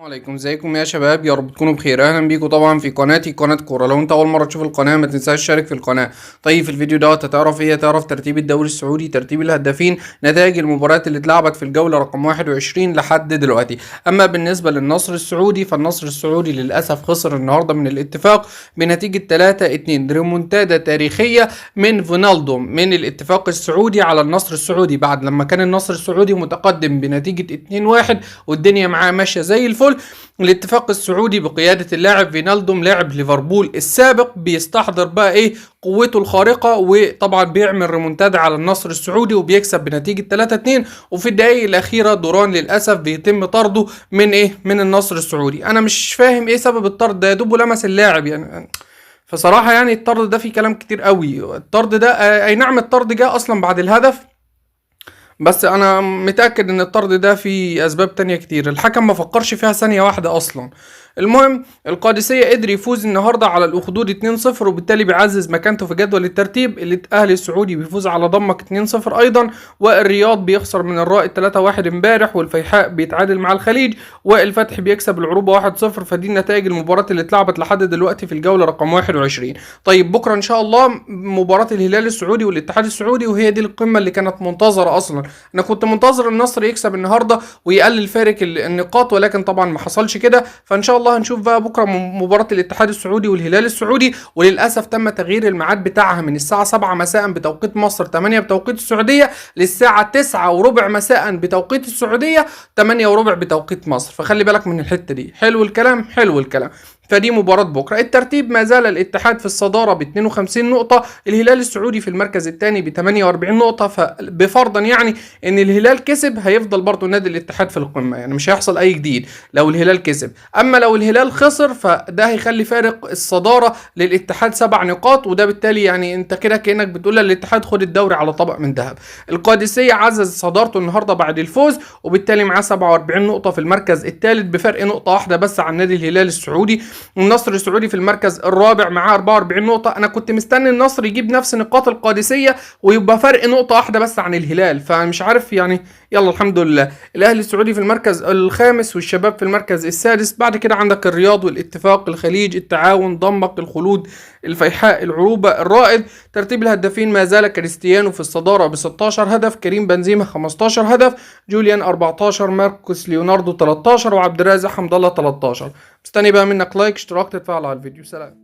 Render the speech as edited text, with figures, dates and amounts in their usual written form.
السلام عليكم، ازيكم يا شباب؟ يا رب تكونوا بخير. اهلا بيكم طبعا في قناتي قناه كوره. لو انت اول مره تشوف القناه ما تنساش تشترك في القناه. طيب في الفيديو دوت هتعرف ايه؟ هتعرف ترتيب الدوري السعودي، ترتيب الهدافين، نتائج المباريات اللي اتلعبت في الجوله رقم 21 لحد دلوقتي. اما بالنسبه للنصر السعودي فالنصر السعودي للاسف خسر النهارده من الاتفاق بنتيجه 3-2، ريمونتادا تاريخيه من فينالدو من الاتفاق السعودي على النصر السعودي بعد لما كان النصر السعودي متقدم بنتيجه 2-1 والدنيا معاه ماشيه زي الفل. الاتفاق السعودي بقيادة اللاعب فينالدوم لاعب ليفربول السابق بيستحضر بقى ايه قوته الخارقة، وطبعا بيعمل ريمونتادا على النصر السعودي وبيكسب بنتيجة 3-2. وفي الدقائق الأخيرة دوران للأسف بيتم طرده من النصر السعودي. أنا مش فاهم ايه سبب الطرد ده، يا دوبه لمس اللاعب يعني. فصراحة يعني الطرد ده فيه كلام كتير قوي. الطرد ده اي نعم الطرد جاء أصلا بعد الهدف، بس انا متأكد ان الطرد ده في اسباب تانية كتير الحكم ما فكرش فيها ثانية واحدة اصلا. المهم القادسية قدر يفوز النهاردة على الاخدود 2-0 وبالتالي بيعزز مكانته في جدول الترتيب. الاهلي السعودي بيفوز على ضمك 2-0 ايضا، والرياض بيخسر من الرائد 3-1 امبارح، والفيحاء بيتعادل مع الخليج، والفتح بيكسب العروبة 1-0. فدي نتائج المباراة اللي اتلعبت لحد دلوقتي في الجولة رقم 21. طيب بكرة ان شاء الله مباراة الهلال السعودي والاتحاد السعودي، وهي دي القمة اللي كانت منتظرة اصلا. انا كنت منتظر النصر يكسب النهارده ويقلل فارق النقاط، ولكن طبعا ما حصلش كده. فان شاء الله هنشوف بقى بكره مباراه الاتحاد السعودي والهلال السعودي، وللاسف تم تغيير الميعاد بتاعها من الساعه 7 مساء بتوقيت مصر 8 بتوقيت السعوديه للساعه 9 وربع مساء بتوقيت السعوديه 8 وربع بتوقيت مصر. فخلي بالك من الحته دي. حلو الكلام، حلو الكلام. فدي مباراة بكرة. الترتيب ما زال الاتحاد في الصدارة ب 52 نقطة، الهلال السعودي في المركز الثاني ب 48 نقطة. فبفرضا يعني ان الهلال كسب هيفضل برضه نادي الاتحاد في القمة، يعني مش هيحصل اي جديد لو الهلال كسب. اما لو الهلال خسر فده هيخلي فارق الصدارة للاتحاد 7 نقاط، وده بالتالي يعني انت كده كأنك بتقول للاتحاد خد الدوري على طبق من ذهب. القادسية عزز صدارته النهاردة بعد الفوز وبالتالي معاه 47 نقطة في المركز الثالث بفرق نقطة واحدة بس عن نادي الهلال السعودي. النصر السعودي في المركز الرابع معاه 44 نقطة. أنا كنت مستني النصر يجيب نفس نقاط القادسية ويبقى فرق نقطة واحدة بس عن الهلال، فمش عارف يعني. يلا الحمد لله. الأهلي السعودي في المركز الخامس والشباب في المركز السادس. بعد كده عندك الرياض والاتفاق، الخليج، التعاون، ضمك، الخلود، الفيحاء، العروبة، الرائد. ترتيب الهدافين ما زال كريستيانو في الصدارة ب 16 هدف، كريم بنزيما 15 هدف، جوليان 14، ماركوس ليوناردو 13، وعبد الرازق حمد الله 13. مستني بقى منك لايك، اشتراك، تتفاعل على الفيديو. سلام.